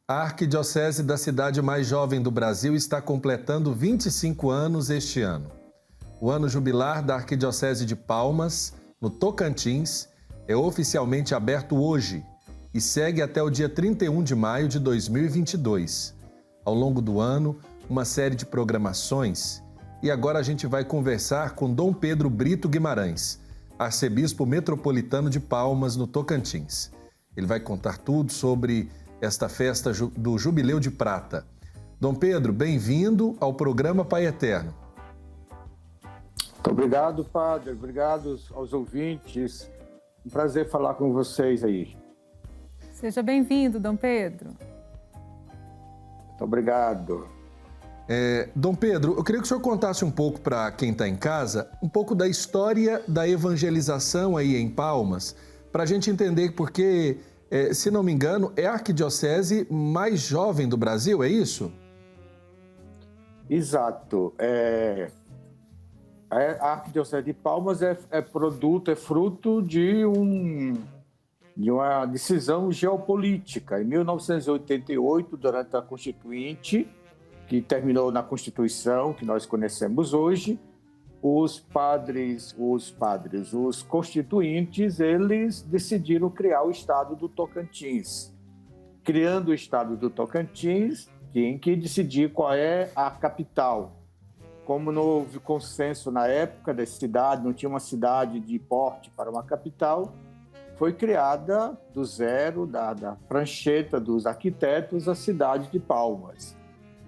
A Arquidiocese da cidade mais jovem do Brasil está completando 25 anos este ano. O ano jubilar da Arquidiocese de Palmas, no Tocantins, é oficialmente aberto hoje e segue até o dia 31 de maio de 2022. Ao longo do ano, uma série de programações. E agora a gente vai conversar com Dom Pedro Brito Guimarães, arcebispo metropolitano de Palmas, no Tocantins. Ele vai contar tudo sobre esta festa do Jubileu de Prata. Dom Pedro, bem-vindo ao programa Pai Eterno. Muito obrigado, Padre. Obrigado aos ouvintes. Um prazer falar com vocês aí. Seja bem-vindo, Dom Pedro. Muito obrigado. Dom Pedro, eu queria que o senhor contasse um pouco para quem está em casa, um pouco da história da evangelização aí em Palmas, para a gente entender porque, se não me engano, é a arquidiocese mais jovem do Brasil, é isso? Exato. A Arquidiocese de Palmas é fruto de uma decisão geopolítica. Em 1988, durante a Constituinte, que terminou na Constituição que nós conhecemos hoje, os constituintes, eles decidiram criar o Estado do Tocantins. Criando o Estado do Tocantins, tem que decidir qual é a capital. Como não houve consenso na época da cidade, não tinha uma cidade de porte para uma capital, foi criada do zero, da prancheta dos arquitetos, a cidade de Palmas.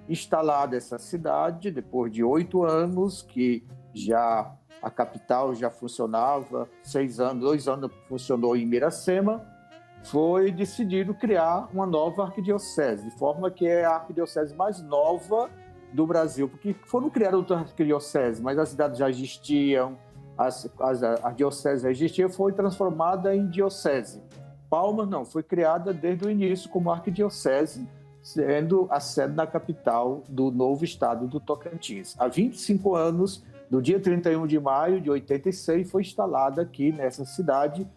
Instalada essa cidade, depois de 8 anos, que já a capital já funcionava, 2 anos funcionou em Miracema, foi decidido criar uma nova arquidiocese, de forma que é a arquidiocese mais nova do Brasil, porque foram criadas outras arquidioceses, mas as cidades já existiam, a diocese já existia, foi transformada em diocese. Palmas não, foi criada desde o início como arquidiocese, sendo a sede da capital do novo estado do Tocantins. Há 25 anos, no dia 31 de maio de 86, foi instalada aqui nessa cidade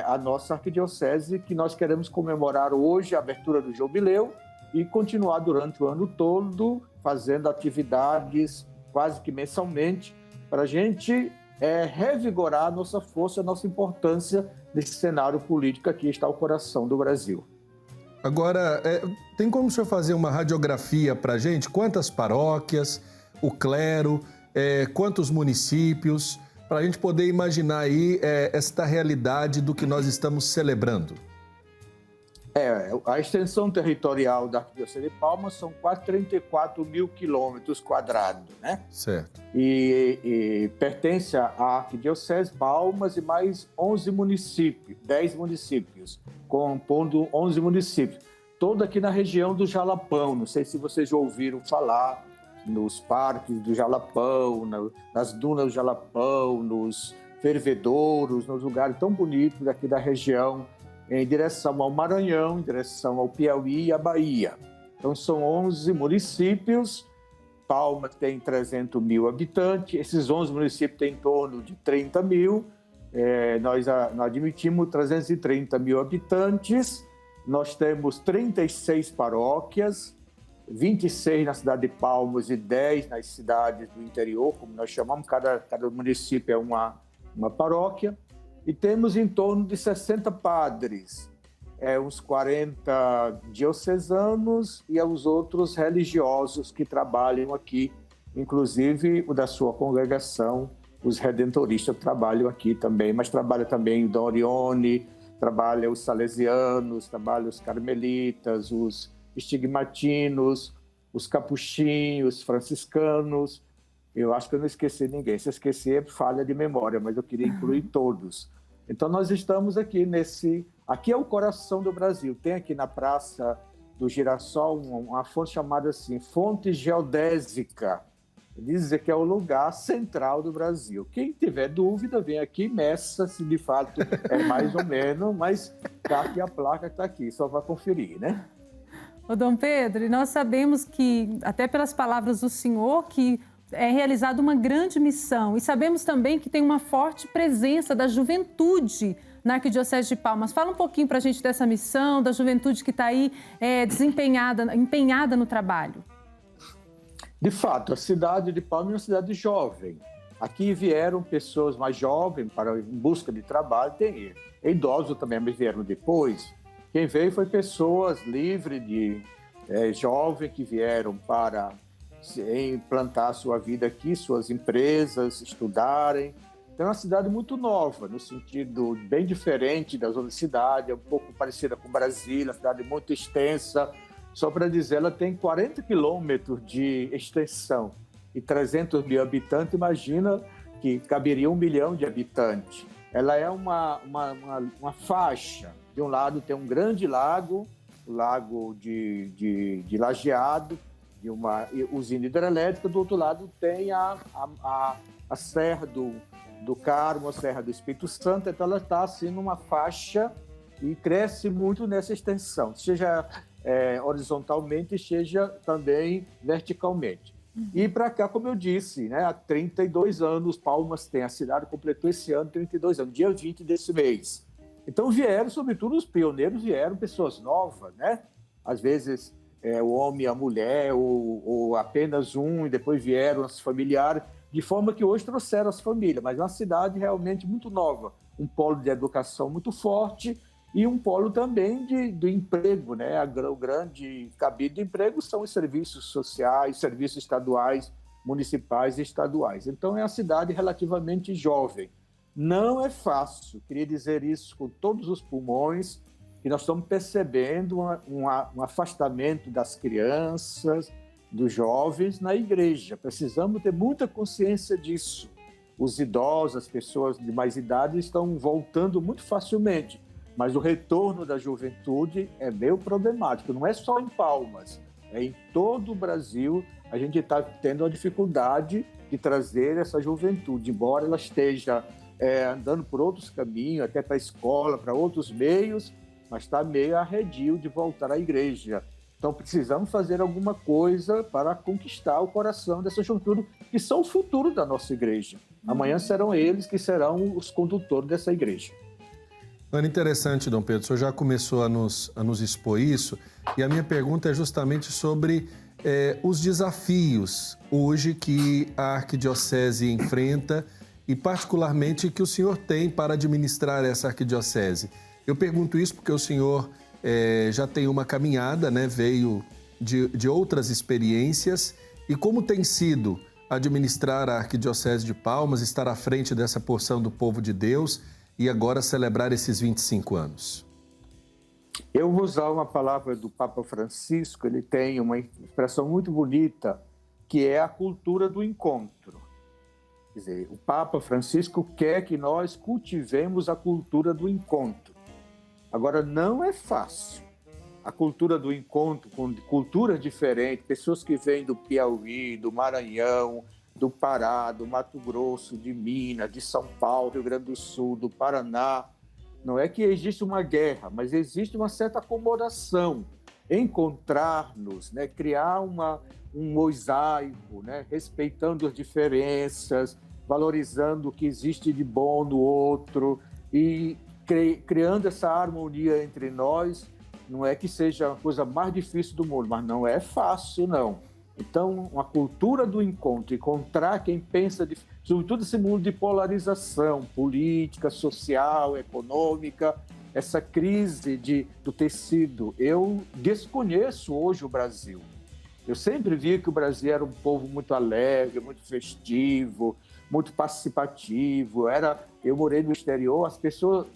a nossa arquidiocese, que nós queremos comemorar hoje a abertura do jubileu e continuar durante o ano todo fazendo atividades quase que mensalmente para a gente revigorar a nossa força, a nossa importância nesse cenário político que está o coração do Brasil. Agora, tem como o senhor fazer uma radiografia para a gente? Quantas paróquias, o clero, quantos municípios, para a gente poder imaginar aí esta realidade do que nós estamos celebrando? A extensão territorial da Arquidiocese de Palmas são quase 34 mil quilômetros quadrados, né? Certo. E pertence à Arquidiocese Palmas e mais 11 municípios, 10 municípios, compondo 11 municípios. Todo aqui na região do Jalapão, não sei se vocês já ouviram falar, nos parques do Jalapão, nas dunas do Jalapão, nos fervedouros, nos lugares tão bonitos aqui da região, em direção ao Maranhão, em direção ao Piauí e à Bahia. Então, são 11 municípios. Palmas tem 300 mil habitantes. Esses 11 municípios têm em torno de 30 mil. Nós admitimos 330 mil habitantes. Nós temos 36 paróquias, 26 na cidade de Palmas e 10 nas cidades do interior, como nós chamamos. Cada município é uma paróquia. E temos em torno de 60 padres, uns 40 diocesanos e os outros religiosos que trabalham aqui, inclusive o da sua congregação, os redentoristas trabalham aqui também, mas trabalha também o Dom Orione, trabalha os salesianos, trabalha os carmelitas, os estigmatinos, os capuchinhos, os franciscanos. Eu acho que eu não esqueci ninguém. Se eu esqueci, é falha de memória, mas eu queria incluir todos. Então, nós estamos aqui Aqui é o coração do Brasil. Tem aqui na Praça do Girassol uma fonte chamada assim, Fonte Geodésica. Diz que é o lugar central do Brasil. Quem tiver dúvida, vem aqui e meça se de fato é mais ou menos, mas tá aqui a placa que está aqui, só vai conferir, né? Ô, Dom Pedro, e nós sabemos que, até pelas palavras do senhor, que é realizada uma grande missão. E sabemos também que tem uma forte presença da juventude na Arquidiocese de Palmas. Fala um pouquinho para a gente dessa missão, da juventude que está aí empenhada no trabalho. De fato, a cidade de Palmas é uma cidade jovem. Aqui vieram pessoas mais jovens em busca de trabalho, tem idosos também, mas vieram depois. Quem veio foi pessoas livres jovens que vieram para implantar sua vida aqui, suas empresas, estudarem. Então é uma cidade muito nova, no sentido bem diferente das outras cidades, é um pouco parecida com Brasília, uma cidade muito extensa. Só para dizer, ela tem 40 quilômetros de extensão e 300 mil habitantes. Imagina que caberia 1 milhão de habitantes. Ela é uma faixa. De um lado tem um grande lago, o lago de Lajeado, de uma usina hidrelétrica. Do outro lado tem a Serra do Carmo, a Serra do Espírito Santo. Então ela está assim numa faixa e cresce muito nessa extensão, seja horizontalmente, seja também verticalmente. E para cá, como eu disse, né, há 32 anos, Palmas tem, a cidade completou esse ano 32 anos, dia 20 desse mês. Então vieram, sobretudo os pioneiros, vieram pessoas novas, né? Às vezes o homem e a mulher, ou apenas um, e depois vieram os familiares, de forma que hoje trouxeram as famílias, mas é uma cidade realmente muito nova, um polo de educação muito forte e um polo também do emprego, né? O grande cabide de emprego são os serviços sociais, serviços estaduais, municipais e estaduais. Então é uma cidade relativamente jovem. Não é fácil, queria dizer isso com todos os pulmões, que nós estamos percebendo um afastamento das crianças, dos jovens na igreja. Precisamos ter muita consciência disso. Os idosos, as pessoas de mais idade estão voltando muito facilmente, mas o retorno da juventude é meio problemático. Não é só em Palmas, é em todo o Brasil. A gente está tendo a dificuldade de trazer essa juventude, embora ela esteja andando por outros caminhos, até para a escola, para outros meios, mas está meio arredio de voltar à igreja. Então, precisamos fazer alguma coisa para conquistar o coração dessa juventude, que são o futuro da nossa igreja. Amanhã serão eles que serão os condutores dessa igreja. Ana, interessante, Dom Pedro, o senhor já começou a nos expor isso, e a minha pergunta é justamente sobre os desafios hoje que a arquidiocese enfrenta e particularmente que o senhor tem para administrar essa arquidiocese. Eu pergunto isso porque o senhor já tem uma caminhada, né? Veio de outras experiências. E como tem sido administrar a Arquidiocese de Palmas, estar à frente dessa porção do povo de Deus e agora celebrar esses 25 anos? Eu vou usar uma palavra do Papa Francisco, ele tem uma expressão muito bonita, que é a cultura do encontro. Quer dizer, o Papa Francisco quer que nós cultivemos a cultura do encontro. Agora, não é fácil. A cultura do encontro com culturas diferentes, pessoas que vêm do Piauí, do Maranhão, do Pará, do Mato Grosso, de Minas, de São Paulo, Rio Grande do Sul, do Paraná. Não é que existe uma guerra, mas existe uma certa acomodação. Encontrar-nos, né? Criar um mosaico, né? Respeitando as diferenças, valorizando o que existe de bom no outro e criando essa harmonia entre nós. Não é que seja a coisa mais difícil do mundo, mas não é fácil, não. Então, uma cultura do encontro, encontrar quem pensa, sobretudo esse mundo de polarização política, social, econômica, essa crise do tecido. Eu desconheço hoje o Brasil. Eu sempre vi que o Brasil era um povo muito alegre, muito festivo, muito participativo. Eu morei no exterior, as pessoas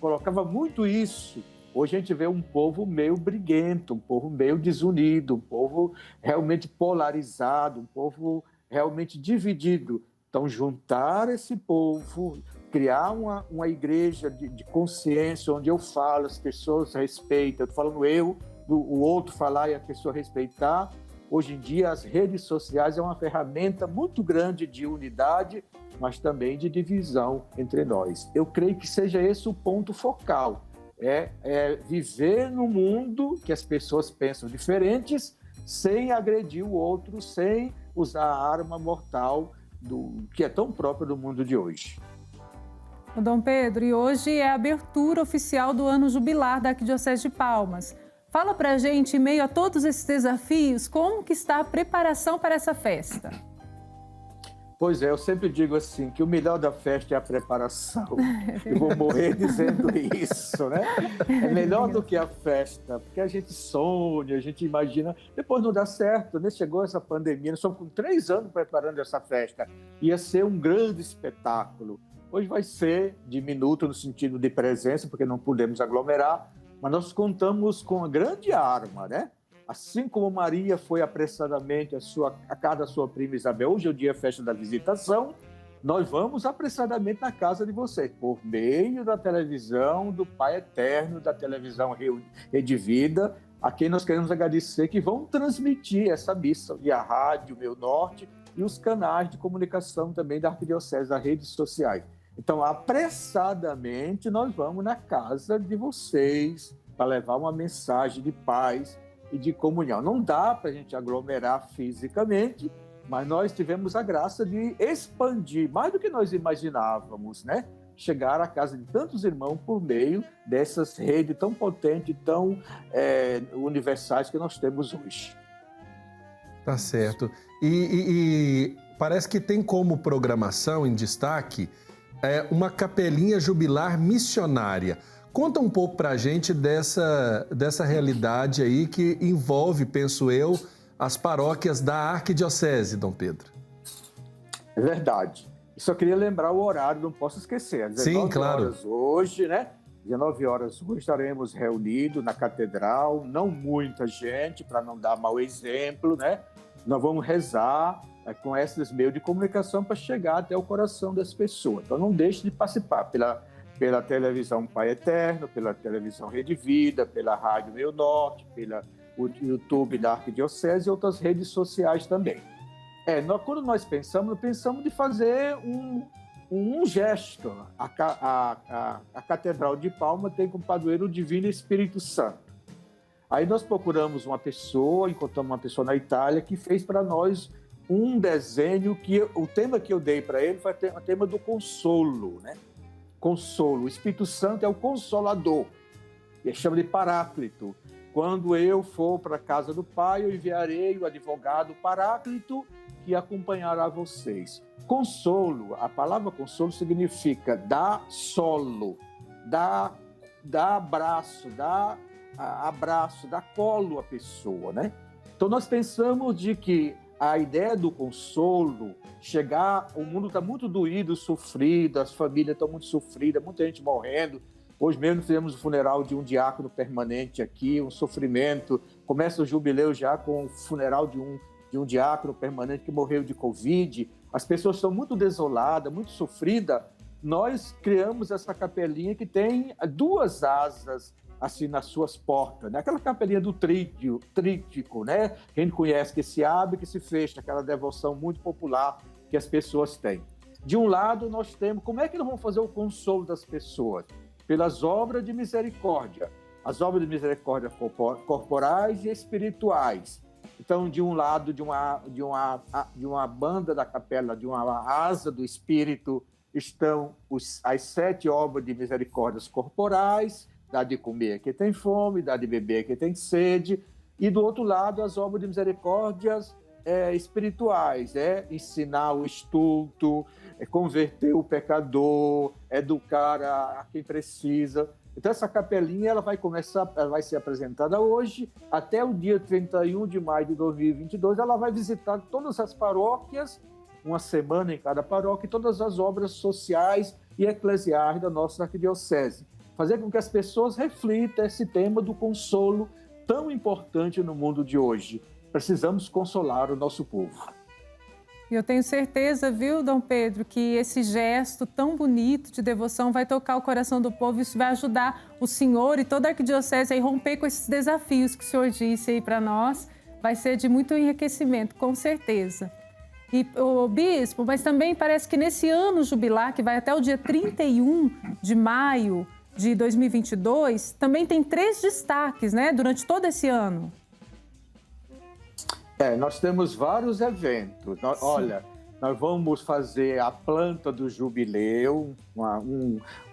colocavam muito isso. Hoje a gente vê um povo meio briguento, um povo meio desunido, um povo realmente polarizado, um povo realmente dividido. Então, juntar esse povo, criar uma igreja de consciência, onde eu falo, as pessoas respeitam. Eu estou falando o outro falar e a pessoa respeitar. Hoje em dia, as redes sociais é uma ferramenta muito grande de unidade, mas também de divisão entre nós. Eu creio que seja esse o ponto focal. Viver no mundo que as pessoas pensam diferentes, sem agredir o outro, sem usar a arma mortal que é tão própria do mundo de hoje. O Dom Pedro, e hoje é a abertura oficial do ano jubilar da Arquidiocese de Palmas. Fala pra gente, em meio a todos esses desafios, como que está a preparação para essa festa? Pois é, eu sempre digo assim, que o melhor da festa é a preparação. Eu vou morrer dizendo isso, né? É melhor do que a festa, porque a gente sonha, a gente imagina, depois não dá certo, né? Chegou essa pandemia, nós estamos com 3 anos preparando essa festa. Ia ser um grande espetáculo. Hoje vai ser diminuto no sentido de presença, porque não podemos aglomerar, mas nós contamos com uma grande arma, né? Assim como Maria foi apressadamente a casa da sua prima Isabel, hoje é o dia festa da visitação, nós vamos apressadamente na casa de vocês, por meio da televisão do Pai Eterno, da televisão Rede Vida, a quem nós queremos agradecer que vão transmitir essa missa via rádio Meu Norte e os canais de comunicação também da Arquidiocese, das redes sociais. Então, apressadamente, nós vamos na casa de vocês para levar uma mensagem de paz e de comunhão. Não dá para a gente aglomerar fisicamente, mas nós tivemos a graça de expandir, mais do que nós imaginávamos, né? Chegar à casa de tantos irmãos por meio dessas redes tão potentes, tão universais que nós temos hoje. Tá certo. E parece que tem como programação em destaque uma capelinha jubilar missionária. Conta um pouco para a gente dessa realidade aí que envolve, penso eu, as paróquias da Arquidiocese, Dom Pedro. É verdade. Só queria lembrar o horário, não posso esquecer. Às 19 Sim, claro. horas hoje, né? 19 horas hoje estaremos reunidos na catedral, não muita gente, para não dar mau exemplo, né? Nós vamos rezar com esses meios de comunicação para chegar até o coração das pessoas. Então não deixe de participar pela televisão Pai Eterno, pela televisão Rede Vida, pela Rádio Meu Norte, pelo YouTube da Arquidiocese e outras redes sociais também. Quando nós pensamos de fazer um gesto. A Catedral de Palmas tem como padroeiro o Divino Espírito Santo. Aí nós procuramos encontramos uma pessoa na Itália que fez para nós um desenho que o tema que eu dei para ele foi o tema do consolo, né? Consolo. O Espírito Santo é o consolador. Ele chama de Paráclito. Quando eu for para a casa do Pai, eu enviarei o advogado Paráclito que acompanhará vocês. Consolo, a palavra consolo significa dar solo, dar abraço, dar colo à pessoa, né? Então nós pensamos de que a ideia do consolo, o mundo está muito doído, sofrido, as famílias estão muito sofridas, muita gente morrendo. Hoje mesmo fizemos o funeral de um diácono permanente aqui, um sofrimento. Começa o jubileu já com o funeral de um diácono permanente que morreu de Covid. As pessoas estão muito desoladas, muito sofridas. Nós criamos essa capelinha que tem 2 asas assim nas suas portas, né? Aquela capelinha do trítico, né? Que a gente conhece, que se abre, que se fecha, aquela devoção muito popular que as pessoas têm. De um lado, nós temos, como é que nós vamos fazer o consolo das pessoas? Pelas obras de misericórdia, as obras de misericórdia corporais e espirituais. Então, de um lado, de uma banda da capela, de uma asa do Espírito, estão as 7 obras de misericórdias corporais, dá de comer a quem tem fome, dá de beber a quem tem sede, e do outro lado as obras de misericórdias espirituais, ensinar o estulto, converter o pecador, educar a quem precisa. Então essa capelinha ela vai ser apresentada hoje, até o dia 31 de maio de 2022, ela vai visitar todas as paróquias, uma semana em cada paróquia, e todas as obras sociais e eclesiais da nossa arquidiocese. Fazer com que as pessoas reflitam esse tema do consolo tão importante no mundo de hoje. Precisamos consolar o nosso povo. Eu tenho certeza, viu, Dom Pedro, que esse gesto tão bonito de devoção vai tocar o coração do povo e isso vai ajudar o senhor e toda a arquidiocese a romper com esses desafios que o senhor disse aí para nós. Vai ser de muito enriquecimento, com certeza. E, o bispo, mas também parece que nesse ano jubilar, que vai até o dia 31 de maio de 2022, também tem 3 destaques, né, durante todo esse ano. Nós temos vários eventos. Olha, nós vamos fazer a planta do jubileu,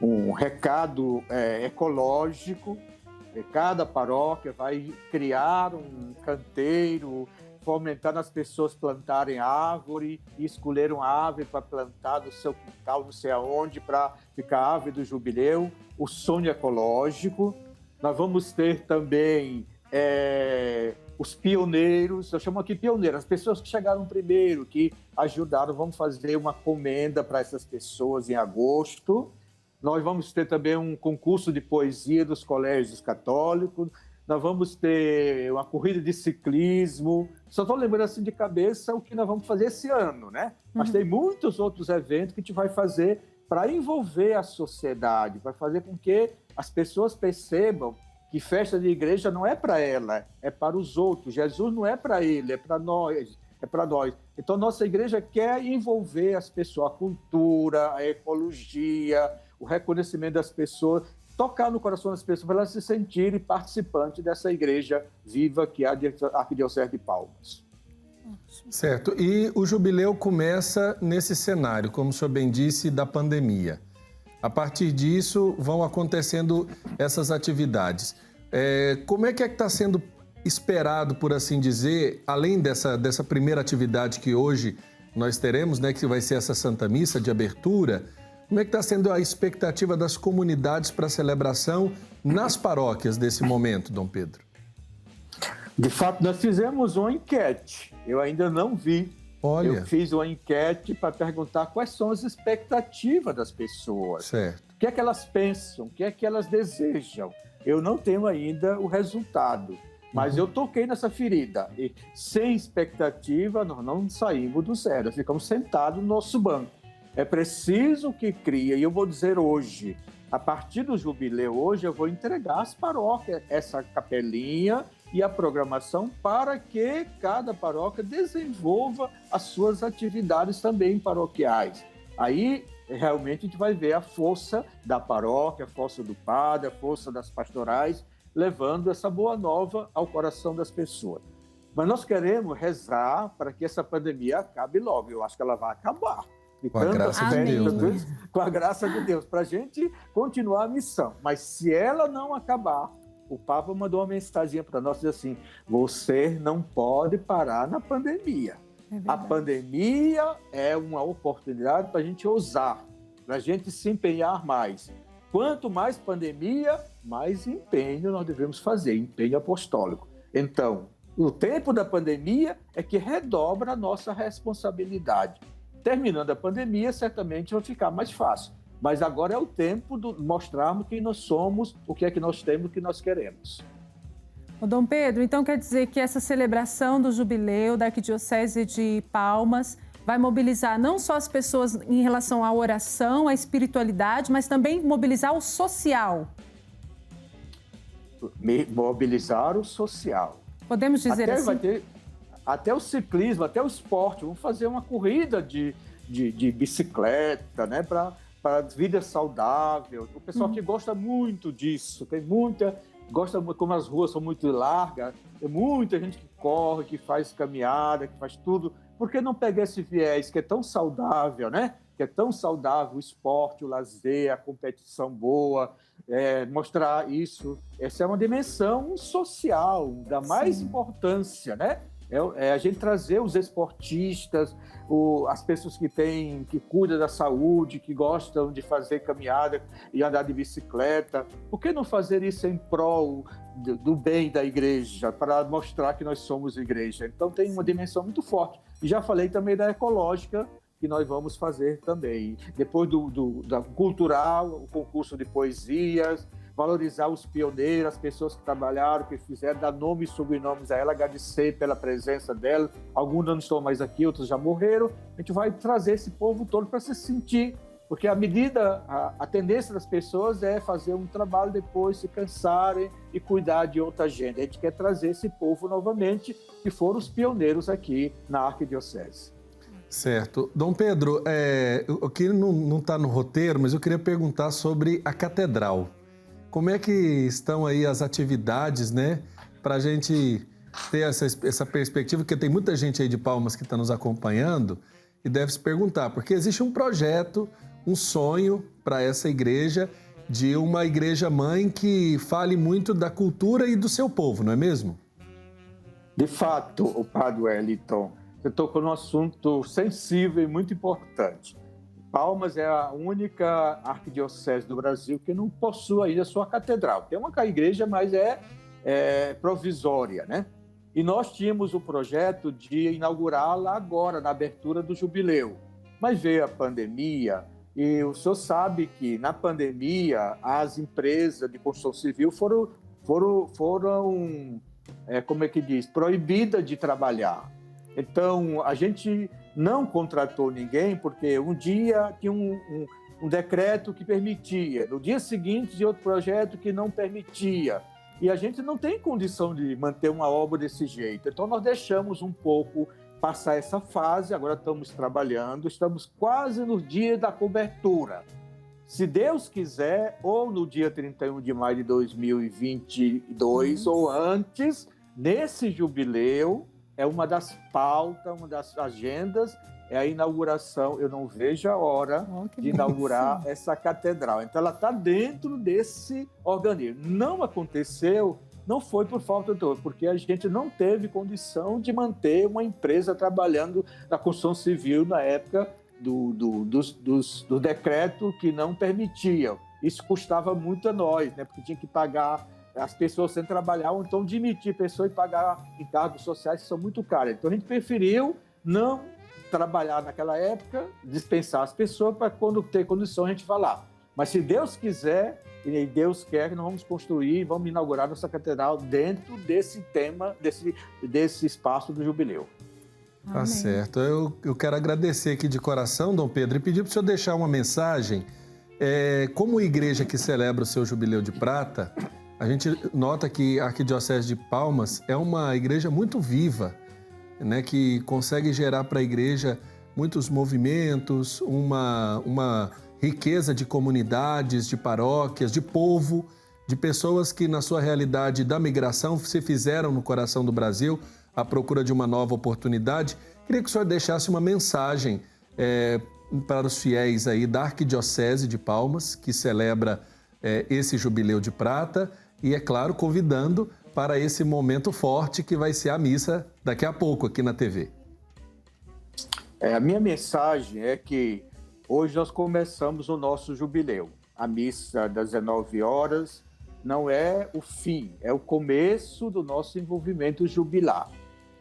um recado ecológico. Cada paróquia vai criar um canteiro, fomentar as pessoas plantarem árvore e escolher uma árvore para plantar no seu quintal, não sei aonde, para ficar a árvore do jubileu, o sonho ecológico. Nós vamos ter também os pioneiros, eu chamo aqui pioneiros, as pessoas que chegaram primeiro, que ajudaram. Vamos fazer uma comenda para essas pessoas em agosto. Nós vamos ter também um concurso de poesia dos colégios católicos. Nós vamos ter uma corrida de ciclismo. Só estou lembrando assim de cabeça o que nós vamos fazer esse ano, né? Mas tem muitos outros eventos que a gente vai fazer para envolver a sociedade, para fazer com que as pessoas percebam que festa de igreja não é para ela, é para os outros. Jesus não é para ele, é para nós. É para nós. Então, nossa igreja quer envolver as pessoas, a cultura, a ecologia, o reconhecimento das pessoas, tocar no coração das pessoas para elas se sentirem participantes dessa igreja viva que é a Arquidiocese de Palmas. Certo. E o jubileu começa nesse cenário, como o senhor bem disse, da pandemia. A partir disso, vão acontecendo essas atividades. Como é que está sendo esperado, por assim dizer, além dessa primeira atividade que hoje nós teremos, né, que vai ser essa Santa Missa de abertura, como é que está sendo a expectativa das comunidades para a celebração nas paróquias desse momento, Dom Pedro? De fato, nós fizemos uma enquete. Eu ainda não vi. Olha. Eu fiz uma enquete para perguntar quais são as expectativas das pessoas. Certo. O que é que elas pensam, o que é que elas desejam. Eu não tenho ainda o resultado, mas eu toquei nessa ferida. E sem expectativa, nós não saímos do zero, ficamos sentados no nosso banco. É preciso que crie, e eu vou dizer hoje, a partir do jubileu hoje, eu vou entregar às paróquias essa capelinha e a programação para que cada paróquia desenvolva as suas atividades também paroquiais. Aí, realmente, a gente vai ver a força da paróquia, a força do padre, a força das pastorais, levando essa boa nova ao coração das pessoas. Mas nós queremos rezar para que essa pandemia acabe logo. Eu acho que ela vai acabar. Com a graça de Deus, né? Com a graça de Deus, para a gente continuar a missão. Mas se ela não acabar, o Papa mandou uma mensagem para nós, diz assim, você não pode parar na pandemia. A pandemia é uma oportunidade para a gente ousar, para a gente se empenhar mais. Quanto mais pandemia, mais empenho nós devemos fazer, empenho apostólico. Então, o tempo da pandemia é que redobra a nossa responsabilidade. Terminando a pandemia, certamente vai ficar mais fácil. Mas agora é o tempo de mostrarmos quem nós somos, o que é que nós temos, o que nós queremos. O Dom Pedro, então quer dizer que essa celebração do jubileu da Arquidiocese de Palmas vai mobilizar não só as pessoas em relação à oração, à espiritualidade, mas também mobilizar o social. Mobilizar o social. Podemos dizer assim? Vai ter até o ciclismo, até o esporte. Vamos fazer uma corrida de bicicleta, né, para vida saudável. O pessoal que gosta muito disso, tem muita... Gosta, como as ruas são muito largas, tem muita gente que corre, que faz caminhada, que faz tudo. Por que não pegar esse viés que é tão saudável, né? Que é tão saudável, o esporte, o lazer, a competição boa, mostrar isso. Essa é uma dimensão social, da mais importância, né? É a gente trazer os esportistas, as pessoas que cuidam da saúde, que gostam de fazer caminhada e andar de bicicleta. Por que não fazer isso em prol do bem da igreja, para mostrar que nós somos igreja? Então tem uma dimensão muito forte. E já falei também da ecológica, que nós vamos fazer também. Depois da cultural, o concurso de poesias, valorizar os pioneiros, as pessoas que trabalharam, que fizeram, dar nomes e sobrenomes a ela, agradecer pela presença dela. Alguns não estão mais aqui, outros já morreram. A gente vai trazer esse povo todo para se sentir, porque a tendência das pessoas é fazer um trabalho, depois se cansarem e cuidar de outra gente. A gente quer trazer esse povo novamente, que foram os pioneiros aqui na Arquidiocese. Certo. Dom Pedro, o que não está no roteiro, mas eu queria perguntar sobre a catedral. Como é que estão aí as atividades, né, para a gente ter essa perspectiva, porque tem muita gente aí de Palmas que está nos acompanhando e deve se perguntar, porque existe um projeto, um sonho para essa igreja, de uma igreja-mãe que fale muito da cultura e do seu povo, não é mesmo? De fato, o Padre Wellington, você tocou num assunto sensível e muito importante. Palmas é a única arquidiocese do Brasil que não possui ainda sua catedral. Tem uma igreja, mas é provisória, né? E nós tínhamos o projeto de inaugurá-la agora, na abertura do jubileu. Mas veio a pandemia, e o senhor sabe que na pandemia as empresas de construção civil foram como é que diz, proibidas de trabalhar. Então, a gente não contratou ninguém, porque um dia tinha um decreto que permitia, no dia seguinte tinha outro projeto que não permitia. E a gente não tem condição de manter uma obra desse jeito. Então, nós deixamos um pouco passar essa fase, agora estamos trabalhando, estamos quase no dia da cobertura. Se Deus quiser, ou no dia 31 de maio de 2022, ou antes, nesse jubileu, é uma das pautas, uma das agendas, é a inauguração. Eu não vejo a hora de inaugurar essa catedral. Então, ela está dentro desse organismo. Não aconteceu, não foi por falta de outra, porque a gente não teve condição de manter uma empresa trabalhando na construção civil na época do decreto que não permitia. Isso custava muito a nós, né? Porque tinha que pagar as pessoas sem trabalhar, ou então demitir pessoas e pagar encargos sociais que são muito caros. Então, a gente preferiu não trabalhar naquela época, dispensar as pessoas para quando ter condição a gente falar. Mas se Deus quiser, e Deus quer, nós vamos construir, vamos inaugurar nossa catedral dentro desse tema, desse espaço do jubileu. Tá certo. Eu quero agradecer aqui de coração, Dom Pedro, e pedir para o senhor deixar uma mensagem. Como igreja que celebra o seu Jubileu de Prata, a gente nota que a Arquidiocese de Palmas é uma igreja muito viva, né, que consegue gerar para a igreja muitos movimentos, uma riqueza de comunidades, de paróquias, de povo, de pessoas que na sua realidade da migração se fizeram no coração do Brasil à procura de uma nova oportunidade. Queria que o senhor deixasse uma mensagem para os fiéis aí da Arquidiocese de Palmas, que celebra esse Jubileu de Prata, e, é claro, convidando para esse momento forte que vai ser a missa daqui a pouco aqui na TV. A minha mensagem é que hoje nós começamos o nosso jubileu. A missa das 19 horas não é o fim, é o começo do nosso envolvimento jubilar.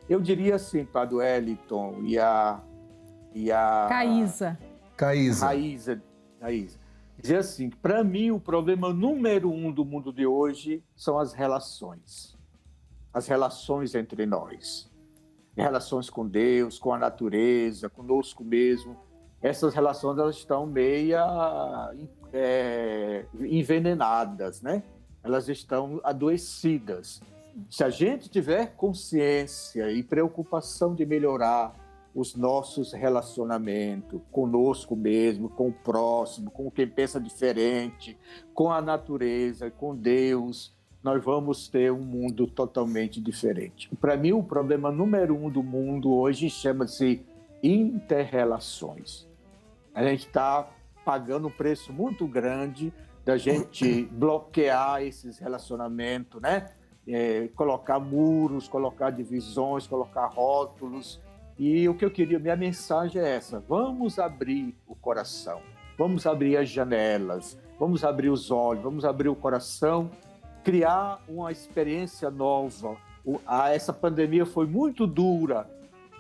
Eu diria assim, Padre Wellington e a Raíza. Dizer assim, para mim o problema número 1 do mundo de hoje são as relações entre nós, relações com Deus, com a natureza, conosco mesmo. Essas relações elas estão meio envenenadas, né? Elas estão adoecidas. Se a gente tiver consciência e preocupação de melhorar os nossos relacionamentos conosco mesmo, com o próximo, com quem pensa diferente, com a natureza, com Deus, nós vamos ter um mundo totalmente diferente. Para mim, o problema número 1 do mundo hoje chama-se inter-relações. A gente está pagando um preço muito grande da gente bloquear esses relacionamentos, né? Colocar muros, colocar divisões, colocar rótulos. E o que eu queria, minha mensagem é essa: vamos abrir o coração, vamos abrir as janelas, vamos abrir os olhos, vamos abrir o coração, criar uma experiência nova. Essa pandemia foi muito dura,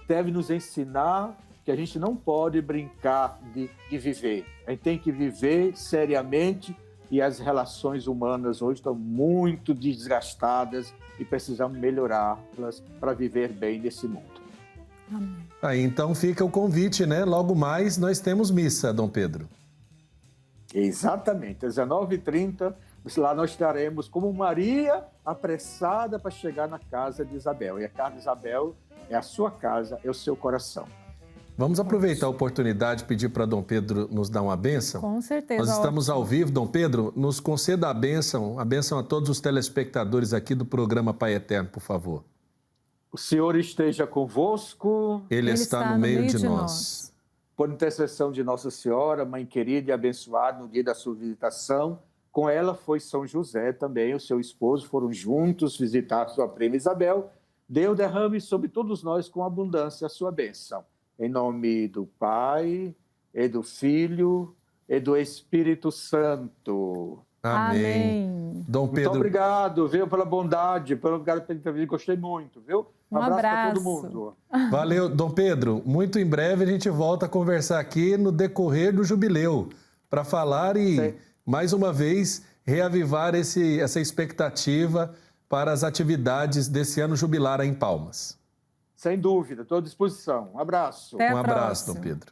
deve nos ensinar que a gente não pode brincar de viver. A gente tem que viver seriamente, e as relações humanas hoje estão muito desgastadas e precisamos melhorá-las para viver bem nesse mundo. Amém. Aí, então fica o convite, né? Logo mais nós temos missa, Dom Pedro. Exatamente, às 19h30, lá nós estaremos como Maria apressada para chegar na casa de Isabel. E a casa de Isabel é a sua casa, é o seu coração. Vamos aproveitar a oportunidade e pedir para Dom Pedro nos dar uma bênção? Com certeza. Nós estamos ao vivo, Dom Pedro, nos conceda a bênção a todos os telespectadores aqui do programa Pai Eterno, por favor. O Senhor esteja convosco. Ele está no meio de nós. por intercessão de Nossa Senhora, Mãe querida e abençoada, no dia da sua visitação. Com ela foi São José também, o seu esposo, foram juntos visitar sua prima Isabel. Deus derrame sobre todos nós com abundância a sua bênção. Em nome do Pai, e do Filho, e do Espírito Santo. Amém. Dom Pedro... Muito obrigado, viu, pela bondade, obrigado pela entrevista, gostei muito, viu? Um abraço para todo abraço. mundo. Valeu, Dom Pedro. Muito em breve a gente volta a conversar aqui no decorrer do jubileu, para falar e, mais uma vez, reavivar essa expectativa para as atividades desse ano jubilar em Palmas. Sem dúvida, estou à disposição. Um abraço. Até a Um abraço, próxima. Dom Pedro.